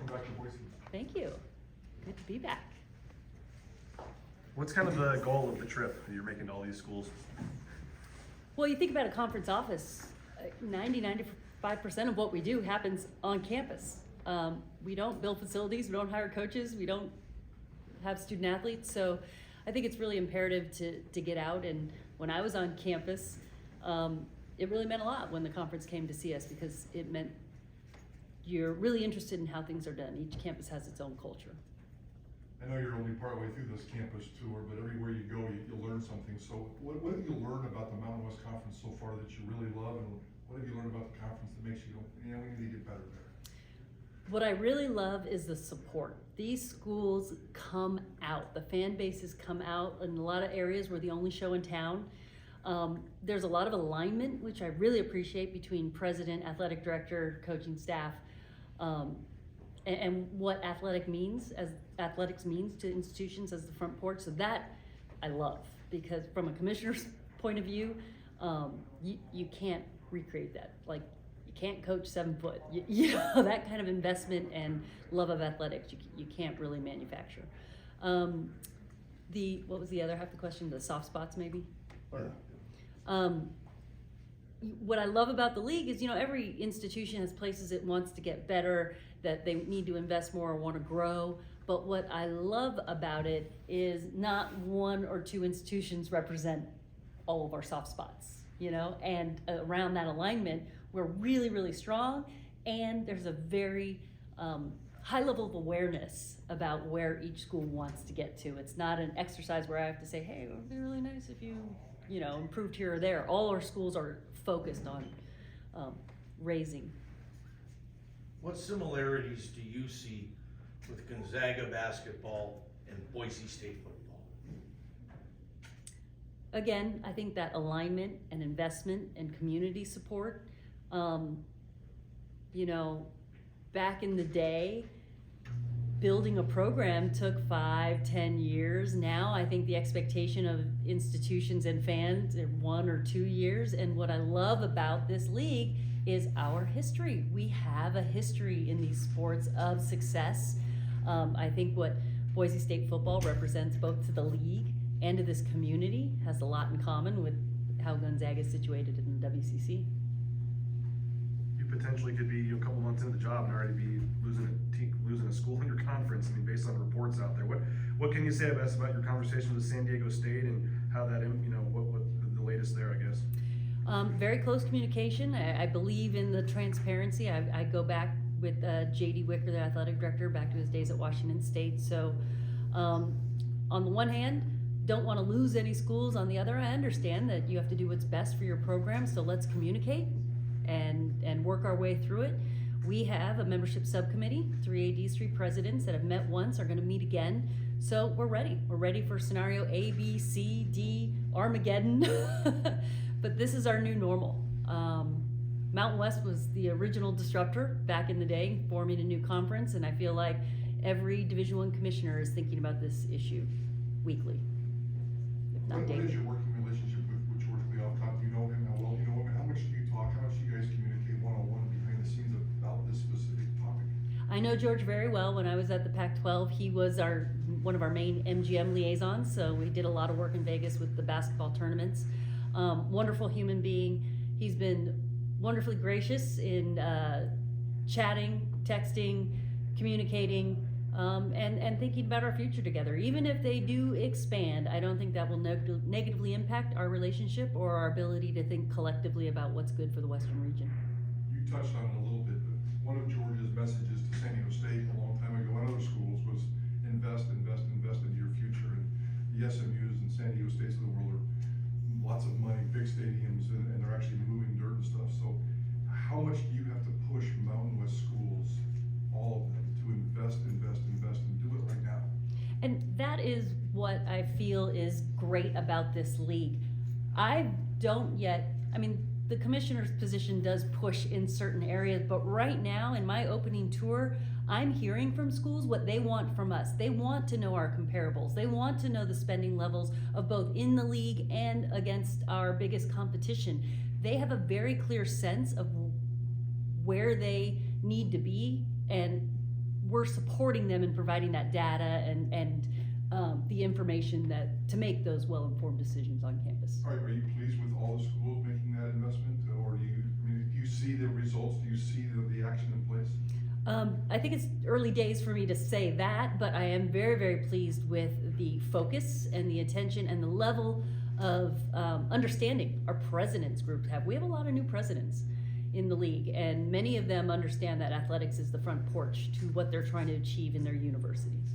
welcome back to Boise. Thank you. Good to be back. What's kind of the goal of the trip that you're making to all these schools? Well, you think about a conference office, 95% of what we do happens on campus. We don't build facilities, we don't hire coaches, we don't have student athletes. So I think it's really imperative to get out. And when I was on campus, it really meant a lot when the conference came to see us, because it meant you're really interested in how things are done. Each campus has its own culture. I know you're only partway through this campus tour, but everywhere you go, you learn something. So what have you learned about the Mountain West Conference so far that you really love, and what have you learned about the conference that makes you go, yeah, we need to get better there? What I really love is the support. These schools come out, the fan bases come out. In a lot of areas, we're the only show in town. There's a lot of alignment, which I really appreciate, between president, athletic director, coaching staff, and what athletics means to institutions as the front porch. So that I love, because from a commissioner's point of view, you can't recreate that. Like, you can't coach 7 foot. You know, that kind of investment and love of athletics, you can't really manufacture. What was the other half of the question? The soft spots, maybe? What I love about the league is, every institution has places it wants to get better, that they need to invest more or want to grow. But what I love about it is not one or two institutions represent all of our soft spots, and around that alignment, we're really, really strong. And there's a very high level of awareness about where each school wants to get to. It's not an exercise where I have to say, hey, it would be really nice if you improved here or there. All our schools are focused on raising. What similarities do you see with Gonzaga basketball and Boise State football? Again, I think that alignment and investment and community support. Back in the day, building a program took 5-10 years. Now I think the expectation of institutions and fans is 1 or 2 years. And what I love about this league is our history. We have a history in these sports of success. I think what Boise State football represents both to the league and to this community has a lot in common with how Gonzaga is situated in the WCC. You potentially could be a couple months into the job and already be losing a school in your conference. I mean, based on reports out there. What can you say about your conversation with San Diego State and how that, what the latest there, I guess? Very close communication. I believe in the transparency. I go back with J.D. Wicker, the athletic director, back to his days at Washington State. So on the one hand, don't want to lose any schools. On the other, I understand that you have to do what's best for your program. So let's communicate and work our way through it. We have a membership subcommittee, 3 ADs, 3 presidents that have met once, are going to meet again. So we're ready. We're ready for scenario A, B, C, D, Armageddon. But this is our new normal. Mountain West was the original disruptor back in the day, forming a new conference, and I feel like every Division I commissioner is thinking about this issue weekly, if not What daily. is your working relationship with George Lee Alcott? Do you know him? How well do you know him? And how much do you talk? How much do you guys communicate one-on-one behind the scenes about this specific topic? I know George very well. When I was at the Pac-12, he was one of our main MGM liaisons, so we did a lot of work in Vegas with the basketball tournaments. Wonderful human being. He's been wonderfully gracious in chatting, texting, communicating, and thinking about our future together. Even if they do expand, I don't think that will negatively impact our relationship or our ability to think collectively about what's good for the Western region. You touched on it a little bit, but one of George's messages to San Diego State a long time ago and other schools was invest into your future. And the SMUs and San Diego States of the world are lots of money, big stadiums, and they're actually moving dirt and stuff. So how much do you have to push Mountain West schools, all of them, to invest and do it right now? And that is what I feel is great about this league. The commissioner's position does push in certain areas, but right now in my opening tour, I'm hearing from schools what they want from us. They want to know our comparables. They want to know the spending levels of both in the league and against our biggest competition. They have a very clear sense of where they need to be and we're supporting them in providing that data and the information that to make those well-informed decisions on campus. Are you pleased with all the schools making that investment, or do you see the results? Do you see the action in place? I think it's early days for me to say that, but I am very, very pleased with the focus and the attention and the level of understanding our presidents group have. We have a lot of new presidents in the league, and many of them understand that athletics is the front porch to what they're trying to achieve in their universities.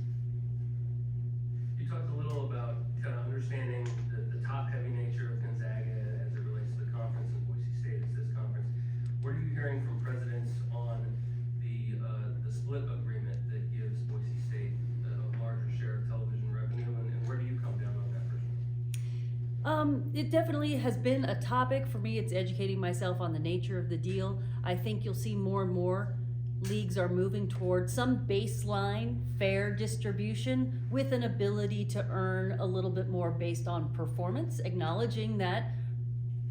You talked a little about kind of understanding the top-heavy nature of Gonzaga as it relates to the conference, and Boise State is this conference. What are you hearing from presidents on the split agreement that gives Boise State a larger share of television revenue, and where do you come down on that personally? It definitely has been a topic for me. It's educating myself on the nature of the deal. I think you'll see more and more leagues are moving towards some baseline fair distribution with an ability to earn a little bit more based on performance, acknowledging that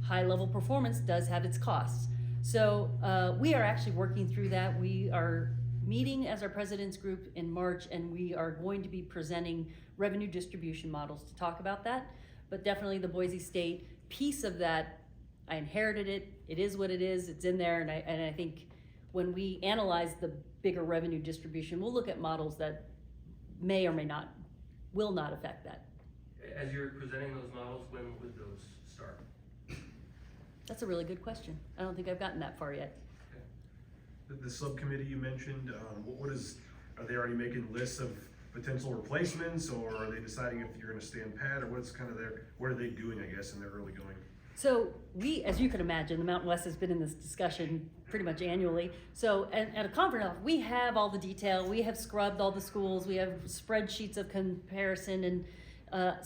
high-level performance does have its costs. So we are actually working through that. We are meeting as our president's group in March, and we are going to be presenting revenue distribution models to talk about that. But definitely the Boise State piece of that, I inherited it. It is what it is. It's in there, and I think when we analyze the bigger revenue distribution, we'll look at models that may or may not, will not affect that. As you're presenting those models, when would those start? That's a really good question. I don't think I've gotten that far yet. The subcommittee you mentioned, are they already making lists of potential replacements, or are they deciding if you're gonna stand pat, or what's kind of what are they doing, I guess, in their early going? So we, as you can imagine, the Mountain West has been in this discussion pretty much annually. So at a conference, we have all the detail. We have scrubbed all the schools. We have spreadsheets of comparison and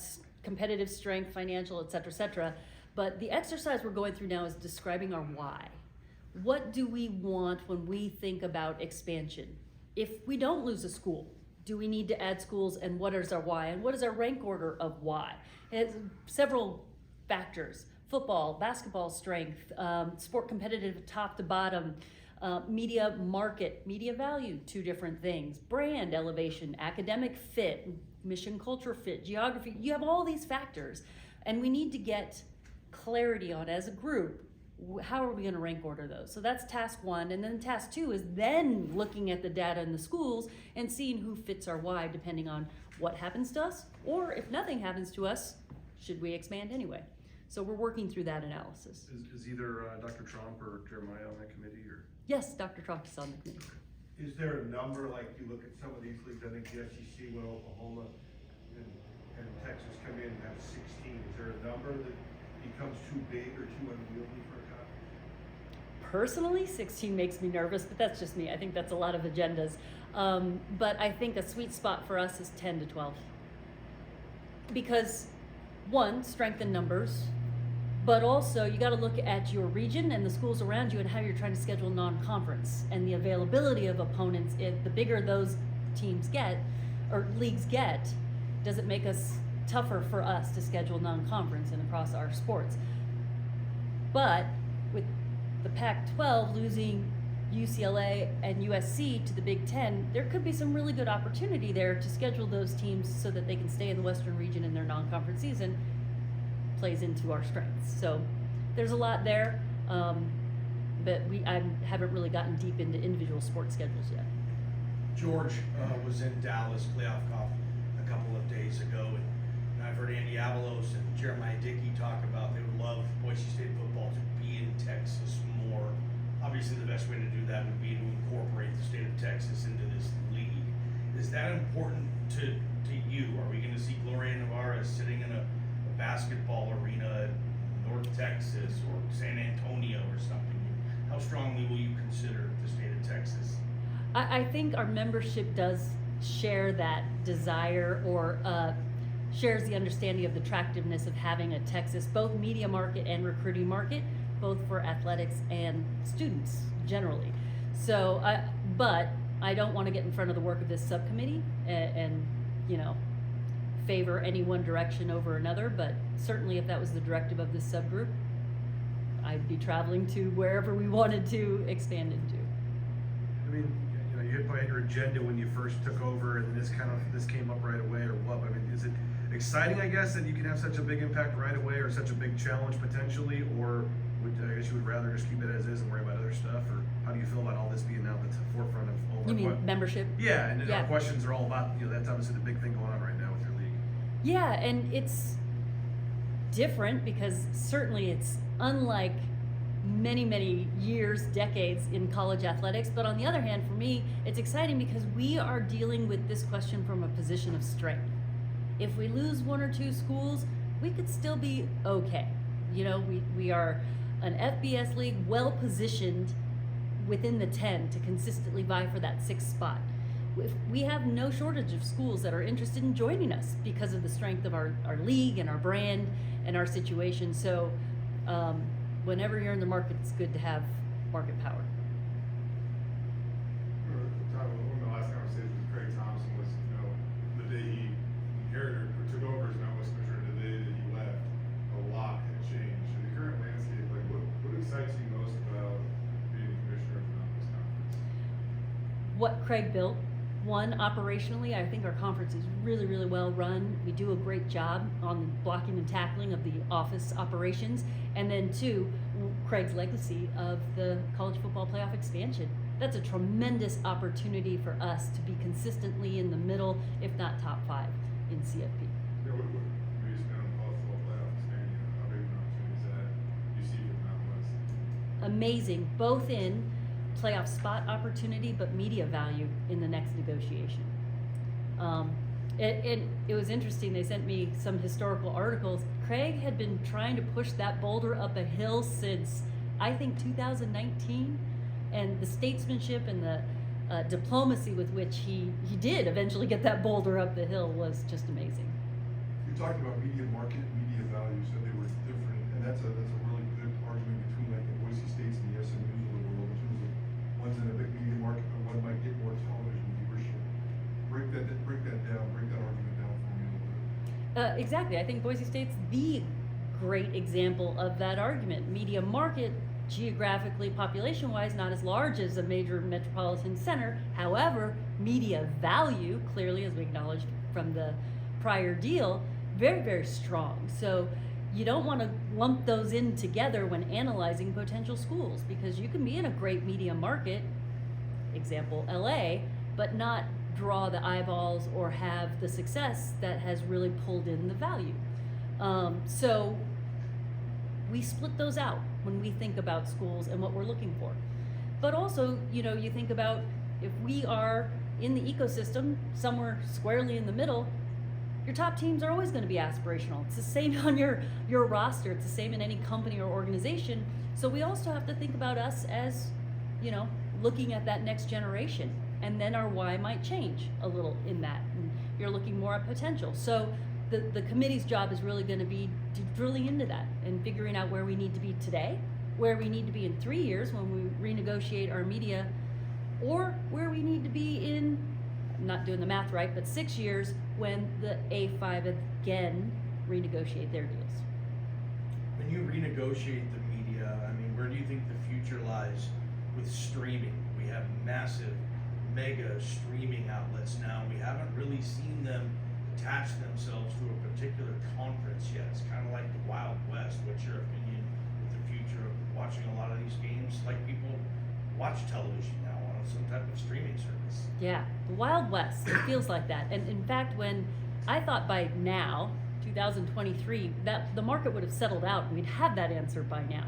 competitive strength, financial, et cetera, But the exercise we're going through now is describing our why. What do we want when we think about expansion? If we don't lose a school, do we need to add schools, and what is our why? And what is our rank order of why? It has several factors: football, basketball strength, sport competitive top to bottom, media market, media value, two different things, brand elevation, academic fit, mission culture fit, geography. You have all these factors, and we need to get clarity on, as a group, how are we going to rank order those? So that's task one. And then task two is then looking at the data in the schools and seeing who fits our why, depending on what happens to us, or if nothing happens to us, should we expand anyway? So we're working through that analysis. Is either Dr. Trump or Jeremiah on that committee, or? Yes, Dr. Trump is on the committee. Is there a number, like you look at some of these leagues, I think the SEC, when Oklahoma and Texas come in and have 16, is there a number that becomes too big or too unwieldy for a conference? Personally, 16 makes me nervous, but that's just me. I think that's a lot of agendas. But I think a sweet spot for us is 10 to 12. Because one, strength in numbers, but also you got to look at your region and the schools around you and how you're trying to schedule non-conference and the availability of opponents. The bigger those teams get, or leagues get, does it make us tougher for us to schedule non-conference and across our sports? But with the Pac-12 losing UCLA and USC to the Big Ten, there could be some really good opportunity there to schedule those teams so that they can stay in the Western region in their non-conference season. Plays into our strengths. So there's a lot there, but I haven't really gotten deep into individual sports schedules yet. George was in Dallas playoff golf a couple of days ago, and I've heard Andy Avalos and Jeremiah Dickey talk about they would love Boise State football to be in Texas more. Obviously, the best way to do that would be to incorporate the state of Texas into this league. Is that important to you? Are we going to see Gloria Nevarez sitting in a basketball arena in North Texas or San Antonio or something? How strongly will you consider the state of Texas? I think our membership does share that desire, or shares the understanding of the attractiveness of having a Texas, both media market and recruiting market, both for athletics and students generally. So, but I don't want to get in front of the work of this subcommittee and favor any one direction over another, but certainly if that was the directive of this subgroup, I'd be traveling to wherever we wanted to expand into. I mean, you you probably had your agenda when you first took over, and this came up right away, or what? I mean, is it exciting, I guess, that you can have such a big impact right away, or such a big challenge potentially, or I guess you would rather just keep it as is and worry about other stuff, or how do you feel about all this being now at the forefront of all You our mean membership? Yeah, and then Yeah. our questions are all about, that's obviously the big thing going on right now with your league. Yeah, and it's different because certainly it's unlike many, many years, decades in college athletics. But on the other hand, for me, it's exciting because we are dealing with this question from a position of strength. If we lose one or two schools, we could still be okay. We are an FBS league well positioned within the 10 to consistently vie for that 6th spot. We have no shortage of schools that are interested in joining us because of the strength of our league and our brand and our situation. So whenever you're in the market, it's good to have market power. One of the last conversations with Craig Thompson was, the day he inherited or took over as Mount West Commissioner, the day that he left, a lot had changed. In the current landscape, like what excites you most about being commissioner of the Mount West Conference? What Craig built. One, operationally, I think our conference is really, really well run. We do a great job on blocking and tackling of the office operations. And then two, Craig's legacy of the college football playoff expansion. That's a tremendous opportunity for us to be consistently in the middle, if not top 5 in CFP. What you spent on the college football playoff expansion, how big of an opportunity is that you see for the Mountain West? Amazing, both in playoff spot opportunity, but media value in the next negotiation. It was interesting. They sent me some historical articles. Craig had been trying to push that boulder up a hill since I think 2019, and the statesmanship and the diplomacy with which he did eventually get that boulder up the hill was just amazing. You talked about media market, media value, so they were different, and that's a really good argument between like the Boise States and the SMUs of the world in terms of one's in a big media market, but one might get more television viewership. Break that argument down for me a little bit. Exactly. I think Boise State's the great example of that argument. Media market, geographically, population-wise, not as large as a major metropolitan center. However, media value, clearly, as we acknowledged from the prior deal, very, very strong. So you don't want to lump those in together when analyzing potential schools, because you can be in a great media market, example LA, but not draw the eyeballs or have the success that has really pulled in the value. So we split those out when we think about schools and what we're looking for. But also, you think about if we are in the ecosystem somewhere squarely in the middle, your top teams are always going to be aspirational. It's the same on your roster. It's the same in any company or organization. So we also have to think about us as, looking at that next generation. And then our why might change a little in that. And you're looking more at potential. So the committee's job is really going to be drilling into that and figuring out where we need to be today, where we need to be in 3 years when we renegotiate our media, or where we need to be in, I'm not doing the math right, but 6 years when the A5 again renegotiate their deals. When you renegotiate the media, where do you think the future lies with streaming? We have massive, mega streaming outlets now. We haven't really seen them attach themselves to a particular conference yet. It's kind of like the Wild West. What's your opinion with the future of watching a lot of these games? Like people watch television now on some type of streaming service. Yeah, the Wild West, it feels like that. And in fact, when I thought by now, 2023, that the market would have settled out and we'd have that answer by now.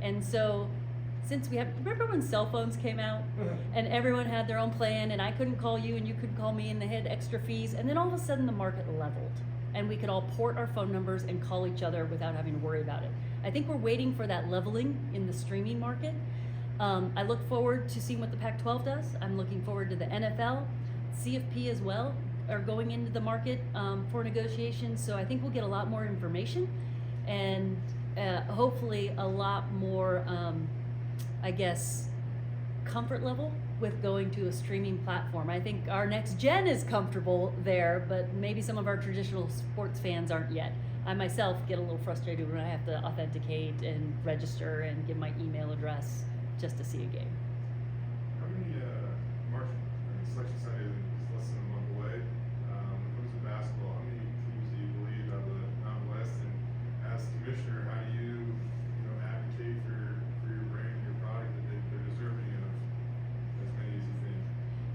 And so since remember when cell phones came out and everyone had their own plan and I couldn't call you and you couldn't call me and they had extra fees, and then all of a sudden the market leveled and we could all port our phone numbers and call each other without having to worry about it. I think we're waiting for that leveling in the streaming market. I look forward to seeing what the Pac-12 does. I'm looking forward to the NFL, CFP as well are going into the market for negotiations. So I think we'll get a lot more information and hopefully a lot more, comfort level with going to a streaming platform. I think our next gen is comfortable there, but maybe some of our traditional sports fans aren't yet. I myself get a little frustrated when I have to authenticate and register and give my email address just to see a game. How many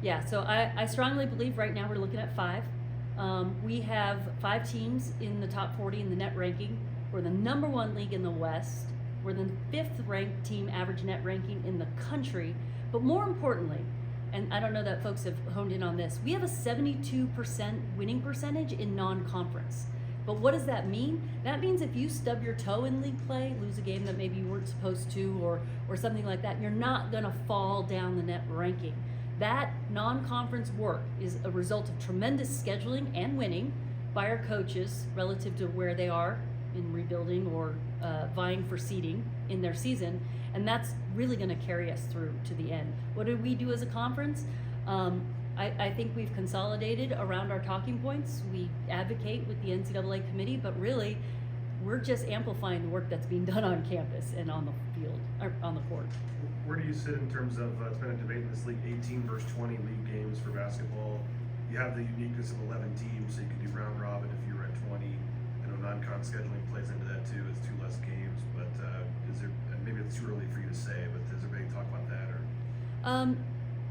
Yeah, so I strongly believe right now we're looking at 5. We have 5 teams in the top 40 in the net ranking. We're the number 1 league in the West. We're the 5th ranked team average net ranking in the country. But more importantly, and I don't know that folks have honed in on this, we have a 72% winning percentage in non-conference. But what does that mean? That means if you stub your toe in league play, lose a game that maybe you weren't supposed to, or something like that, you're not gonna fall down the net ranking. That non-conference work is a result of tremendous scheduling and winning by our coaches relative to where they are in rebuilding or vying for seeding in their season, and that's really going to carry us through to the end. What do we do as a conference? I think we've consolidated around our talking points. We advocate with the NCAA committee, but really, we're just amplifying the work that's being done on campus and on the field, or on the court. Where do you sit in terms of, it's been a debate in this league, 18 versus 20 league games for basketball. You have the uniqueness of 11 teams, so you can do round robin if you were at 20. I know non-con scheduling plays into that too, it's 2 less games, but is there, and maybe it's too early for you to say, but is there any talk about that, or?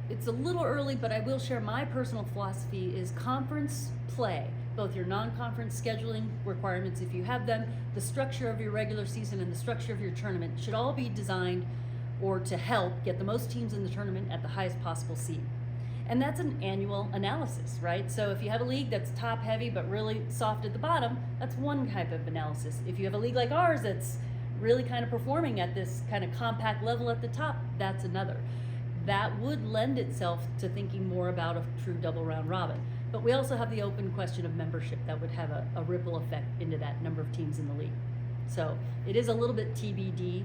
It's a little early, but I will share my personal philosophy is conference play, both your non-conference scheduling requirements if you have them, the structure of your regular season and the structure of your tournament should all be designed or to help get the most teams in the tournament at the highest possible seed. And that's an annual analysis, right? So if you have a league that's top heavy but really soft at the bottom, that's one type of analysis. If you have a league like ours that's really kind of performing at this kind of compact level at the top, that's another. That would lend itself to thinking more about a true double round robin. But we also have the open question of membership that would have a ripple effect into that number of teams in the league. So it is a little bit TBD,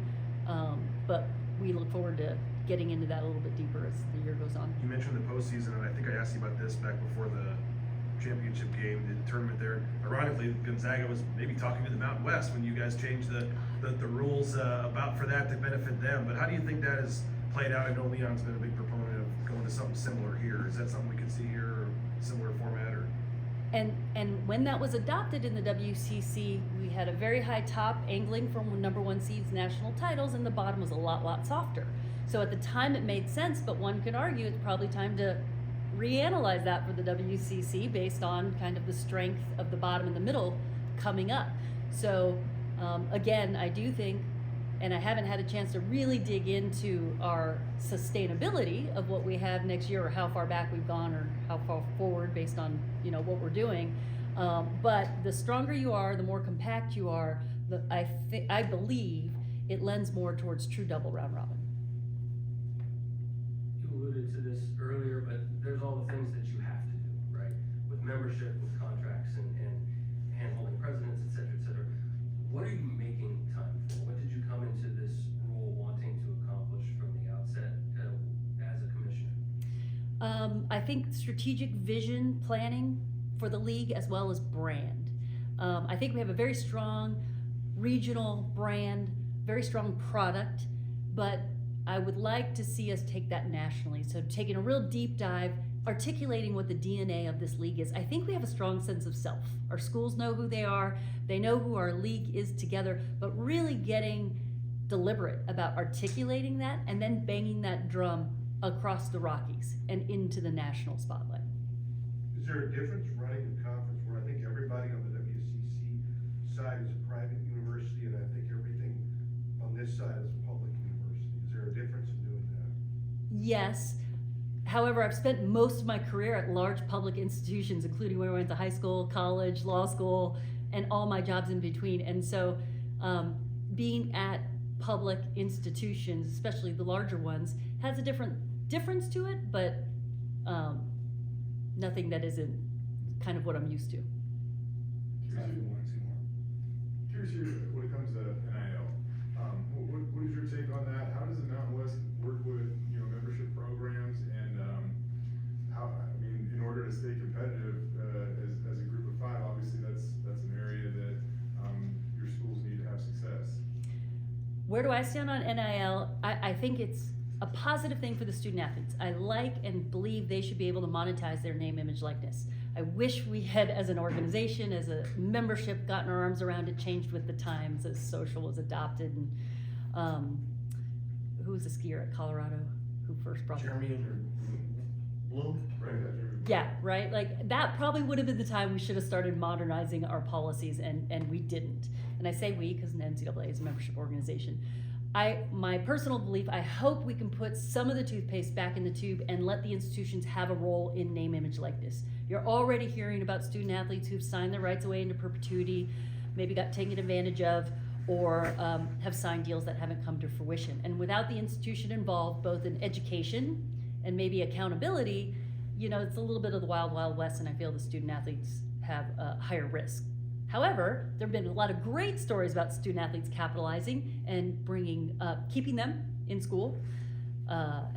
but we look forward to getting into that a little bit deeper as the year goes on. You mentioned the postseason, and I think I asked you about this back before the championship game, the tournament there. Ironically, Gonzaga was maybe talking to the Mountain West when you guys changed the rules about for that to benefit them. But how do you think that has played out? I know Leon's been a big proponent of going to something similar here. Is that something we could see here, or similar format, or? And when that was adopted in the WCC, we had a very high top angling for number 1 seeds national titles, and the bottom was a lot softer. So at the time it made sense, but one could argue it's probably time to reanalyze that for the WCC based on kind of the strength of the bottom and the middle coming up. So again, I do think, and I haven't had a chance to really dig into our sustainability of what we have next year, or how far back we've gone, or how far forward based on what we're doing. But the stronger you are, the more compact you are, I believe it lends more towards true double round robin. You alluded to this earlier, but there's all the things that you have to do, right? With membership, with contracts, and hand-holding presidents, et cetera, What are you making time for? What did you come into this role wanting to accomplish from the outset as a commissioner? I think strategic vision planning for the league as well as brand. I think we have a very strong regional brand, very strong product, but I would like to see us take that nationally. So taking a real deep dive, articulating what the DNA of this league is. I think we have a strong sense of self. Our schools know who they are, they know who our league is together, but really getting deliberate about articulating that and then banging that drum across the Rockies and into the national spotlight. Is there a difference running a conference where I think everybody on the WCC side is a private university, and I think everything on this side is a public university? Is there a difference in doing that? Yes. However, I've spent most of my career at large public institutions, including where I went to high school, college, law school, and all my jobs in between. And so being at public institutions, especially the larger ones, has a difference to it, but nothing that isn't kind of what I'm used to. Curious here, when it comes to NIL, what is your take on that? How does the Mountain West work with membership programs, and how? I mean, in order to stay competitive as a group of 5, obviously that's an area that your schools need to have success. Where do I stand on NIL? I think it's a positive thing for the student athletes. I like and believe they should be able to monetize their name, image, likeness. I wish we had, as an organization, as a membership, gotten our arms around it, changed with the times as social was adopted. And who was the skier at Colorado who first brought Jeremy Bloom? Right, that Jeremy. Yeah, right, like, that probably would have been the time we should have started modernizing our policies, and we didn't. And I say we, because the NCAA is a membership organization. My personal belief, I hope we can put some of the toothpaste back in the tube and let the institutions have a role in name, image, likeness. You're already hearing about student athletes who've signed their rights away into perpetuity, maybe got taken advantage of, or have signed deals that haven't come to fruition. And without the institution involved, both in education and maybe accountability, you know, it's a little bit of the wild, wild west, and I feel the student athletes have a higher risk. However, there have been a lot of great stories about student athletes capitalizing and bringing, keeping them in school,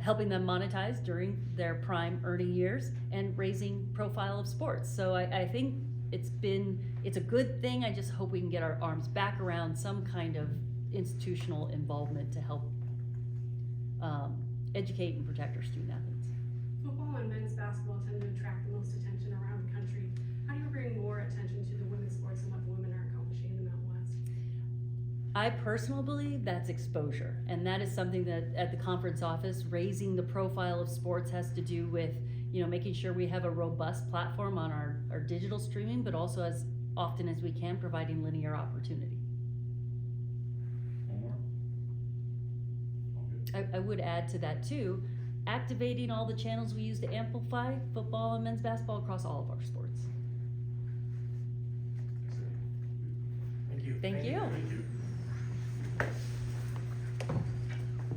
helping them monetize during their prime earning years, and raising profile of sports. So I think it's a good thing. I just hope we can get our arms back around some kind of institutional involvement to help educate and protect our student athletes. Football and men's basketball tend to attract the most attention around the country. How do you bring more attention to the women's sports and what the women are accomplishing in the Mountain West? I personally believe that's exposure, and that is something that at the conference office, raising the profile of sports has to do with, you know, making sure we have a robust platform on our digital streaming, but also as often as we can, providing linear opportunity. One more? All good. I would add to that too, activating all the channels we use to amplify football and men's basketball across all of our sports. Thank you. Thank you. Thank you.